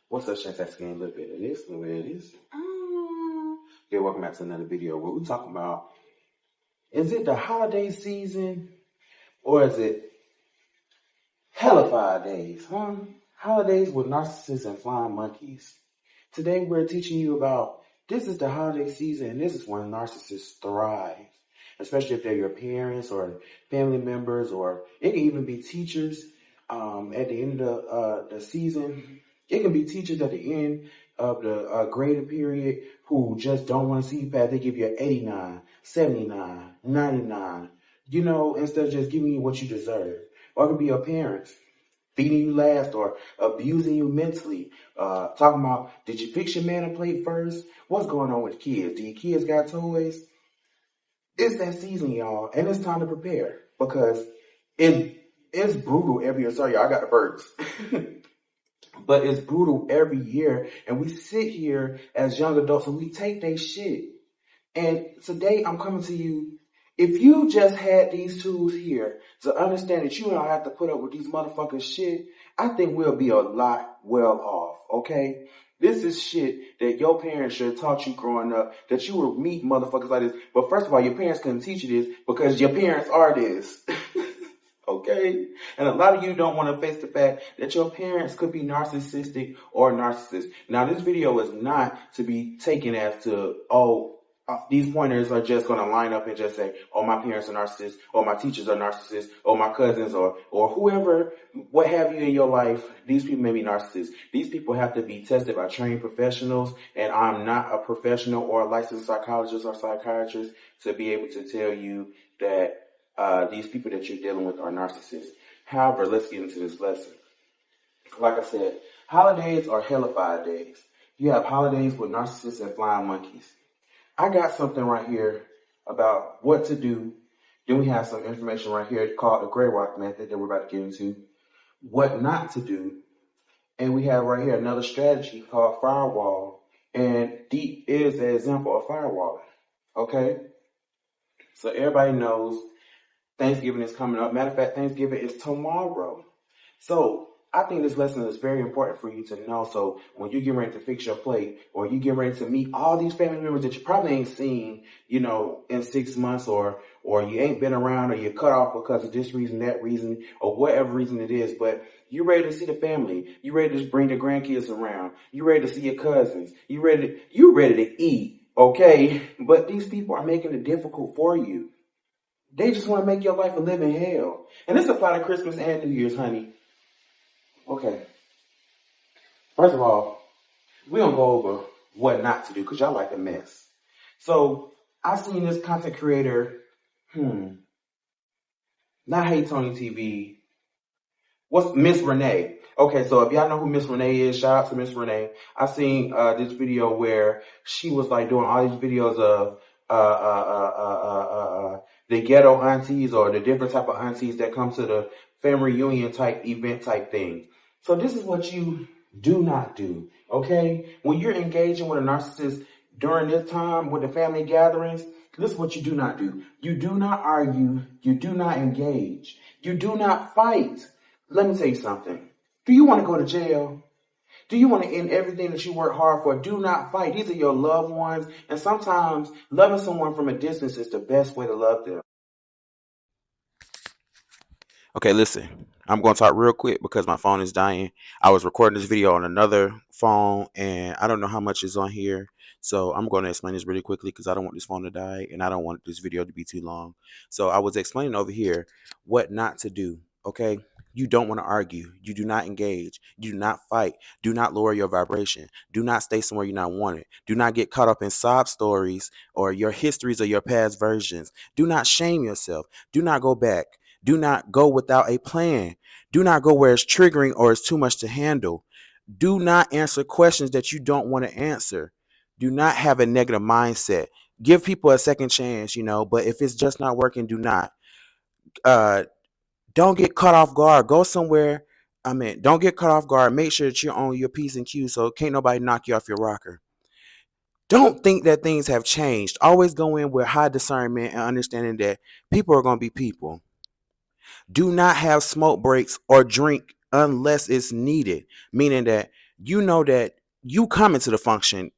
What's up, Shantax Game? A little bit of this, a little bit of this. Okay, welcome back to another video where we're talking about, is it the holiday season or is it Hellified days, huh? Holidays with narcissists and flying monkeys. Today we're teaching you about, this is the holiday season and this is when narcissists thrive. Especially if they're your parents or family members, or it can even be teachers at the end of the season. It can be teachers at the end of the grading period who just don't want to see you pass. They give you an 89, 79, 99, instead of just giving you what you deserve. Or it could be your parents feeding you last or abusing you mentally. Talking about, did you fix your manna plate first? What's going on with kids? Do your kids got toys? It's that season, y'all, and it's time to prepare because it's brutal every year. Sorry, y'all, I got the birds. But it's brutal every year, and we sit here as young adults and we take their shit. And today I'm coming to you. If you just had these tools here to understand that you don't have to put up with these motherfuckers shit, I think we'll be a lot well off, okay? This is shit that your parents should have taught you growing up, that you would meet motherfuckers like this. But first of all, your parents couldn't teach you this because your parents are this. Okay? And a lot of you don't want to face the fact that your parents could be narcissistic or narcissists. Now, this video is not to be taken as to, these pointers are just going to line up and just say, oh, my parents are narcissists, or my teachers are narcissists, or my cousins, or whoever, what have you in your life, these people may be narcissists. These people have to be tested by trained professionals, and I'm not a professional or a licensed psychologist or psychiatrist to be able to tell you that these people that you're dealing with are narcissists. However, let's get into this lesson. Like I said, holidays are hellified days. You have holidays with narcissists and flying monkeys. I got something right here about what to do. Then we have some information right here called the gray rock method that we're about to get into. What not to do. And we have right here another strategy called firewall. And deep is an example of firewalling. Okay? So everybody knows Thanksgiving is coming up. Matter of fact, Thanksgiving is tomorrow. So I think this lesson is very important for you to know. So when you get ready to fix your plate, or you get ready to meet all these family members that you probably ain't seen, in 6 months, or you ain't been around, or you're cut off because of this reason, that reason, or whatever reason it is, but you ready to see the family. You ready to bring the grandkids around. You ready to see your cousins. You ready to eat. Okay. But these people are making it difficult for you. They just want to make your life a living hell. And this applies to Christmas and New Year's, honey. Okay. First of all, we don't go over what not to do because y'all like a mess. So I seen this content creator, not Hey Tony TV. What's Miss Renee? Okay, so if y'all know who Miss Renee is, shout out to Miss Renee. I seen this video where she was like doing all these videos of the ghetto aunties, or the different type of aunties that come to the family reunion type event type thing. So this is what you do not do, okay? When you're engaging with a narcissist during this time with the family gatherings, this is what you do not do. You do not argue. You do not engage. You do not fight. Let me tell you something. Do you want to go to jail? Do you want to end everything that you work hard for? Do not fight. These are your loved ones. And sometimes loving someone from a distance is the best way to love them. Okay, listen, I'm going to talk real quick because my phone is dying. I was recording this video on another phone and I don't know how much is on here. So I'm going to explain this really quickly because I don't want this phone to die and I don't want this video to be too long. So I was explaining over here what not to do. Okay. You don't want to argue. You do not engage. You do not fight. Do not lower your vibration. Do not stay somewhere you're not wanted. Do not get caught up in sob stories or your histories or your past versions. Do not shame yourself. Do not go back. Do not go without a plan. Do not go where it's triggering or it's too much to handle. Do not answer questions that you don't want to answer. Do not have a negative mindset. Give people a second chance, but if it's just not working, do not. Don't get caught off guard. Go somewhere. Don't get caught off guard. Make sure that you're on your P's and Q's so can't nobody knock you off your rocker. Don't think that things have changed. Always go in with high discernment and understanding that people are going to be people. Do not have smoke breaks or drink unless it's needed, meaning that you know that you come into the function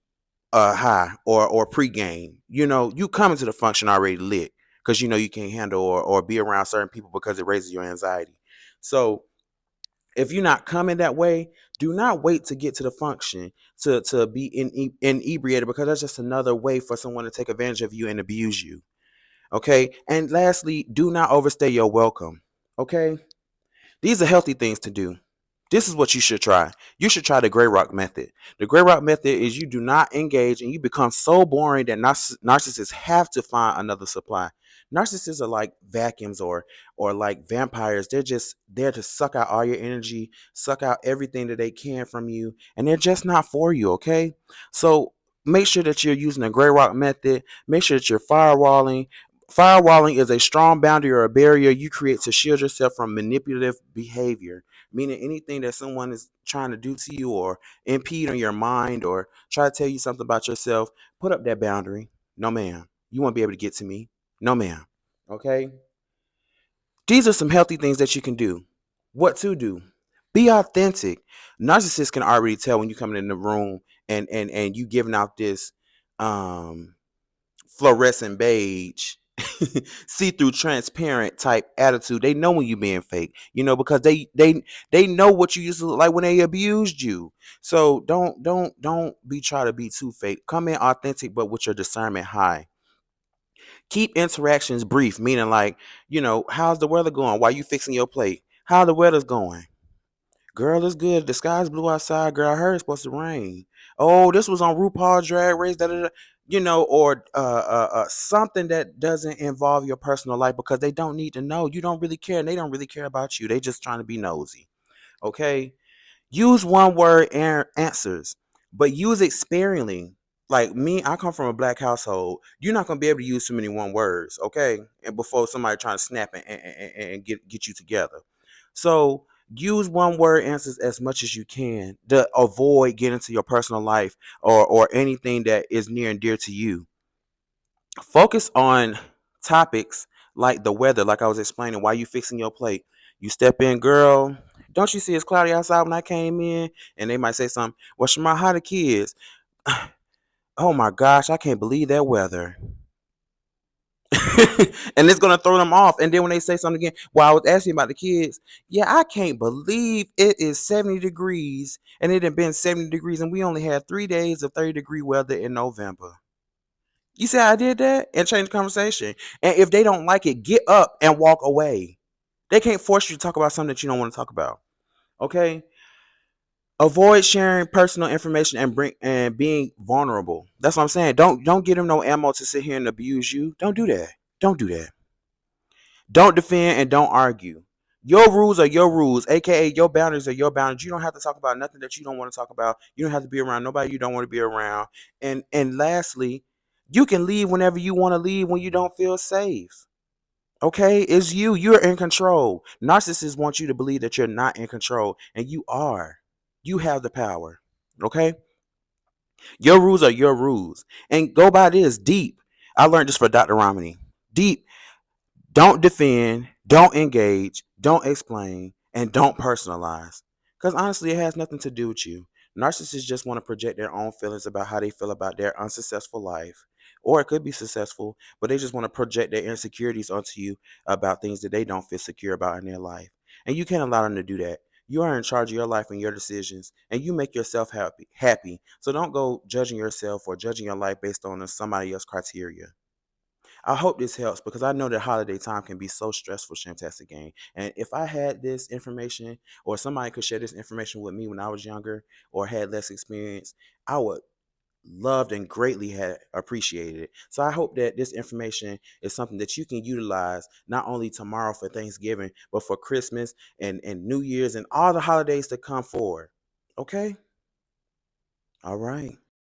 high or pre-game. You come into the function already lit because you can't handle or be around certain people because it raises your anxiety. So if you're not coming that way, do not wait to get to the function to be inebriated, because that's just another way for someone to take advantage of you and abuse you. Okay. And lastly, do not overstay your welcome. Okay. These are healthy things to do. This is what you should try. You should try the gray rock method. The gray rock method is you do not engage and you become so boring that narcissists have to find another supply. Narcissists are like vacuums or like vampires. They're just there to suck out all your energy, suck out everything that they can from you, and they're just not for you, okay? So make sure that you're using the gray rock method. Make sure that you're firewalling. Firewalling is a strong boundary or a barrier you create to shield yourself from manipulative behavior, meaning anything that someone is trying to do to you or impede on your mind or try to tell you something about yourself. Put up that boundary. No, ma'am. You won't be able to get to me. No, ma'am. Okay. These are some healthy things that you can do. What to do? Be authentic. Narcissists can already tell when you coming in the room and you giving out this um fluorescent beige see-through transparent type attitude. They know when you being fake, because they know what you used to look like when they abused you. So don't be try to be too fake. Come in authentic but with your discernment high. Keep interactions brief, meaning like, how's the weather going? Why you fixing your plate? How the weather's going? Girl, it's good. The sky's blue outside. Girl, I heard it's supposed to rain. Oh, this was on RuPaul's Drag Race. Da, da, da. Or something that doesn't involve your personal life, because they don't need to know. You don't really care, and they don't really care about you. They just trying to be nosy. Okay. Use one word answers, but use it sparingly. Like me, I come from a black household. You're not gonna be able to use too many one words, okay? And before somebody trying to snap and get you together. So use one word answers as much as you can to avoid getting into your personal life or anything that is near and dear to you. Focus on topics like the weather, like I was explaining. Why you fixing your plate? You step in, girl. Don't you see it's cloudy outside when I came in? And they might say something. Well, Shema, how the kids? Oh my gosh, I can't believe that weather. And it's gonna throw them off. And then when they say something again, well, I was asking about the kids. Yeah, I can't believe it is 70 degrees and it had been 70 degrees and we only had 3 days of 30-degree weather in November. You see how I did that? And change the conversation. And if they don't like it, get up and walk away. They can't force you to talk about something that you don't want to talk about. Okay? Avoid sharing personal information and being vulnerable. That's what I'm saying. Don't give them no ammo to sit here and abuse you. Don't do that. Don't do that. Don't defend and don't argue. Your rules are your rules, aka your boundaries are your boundaries. You don't have to talk about nothing that you don't want to talk about. You don't have to be around nobody you don't want to be around. And lastly, you can leave whenever you want to leave when you don't feel safe. Okay? It's you. You're in control. Narcissists want you to believe that you're not in control, and you are. You have the power. Okay? Your rules are your rules. And go by this deep. I learned this for Dr. Romney. Deep. Don't defend, don't engage, don't explain, and don't personalize. Because honestly, it has nothing to do with you. Narcissists just want to project their own feelings about how they feel about their unsuccessful life. Or it could be successful, but they just want to project their insecurities onto you about things that they don't feel secure about in their life. And you can't allow them to do that. You are in charge of your life and your decisions, and you make yourself happy. So don't go judging yourself or judging your life based on somebody else's criteria. I hope this helps because I know that holiday time can be so stressful, Shamtastic Gang. And if I had this information or somebody could share this information with me when I was younger or had less experience, I would loved and greatly had appreciated it. So I hope that this information is something that you can utilize not only tomorrow for Thanksgiving, but for Christmas and New Year's and all the holidays to come forward. Okay? All right.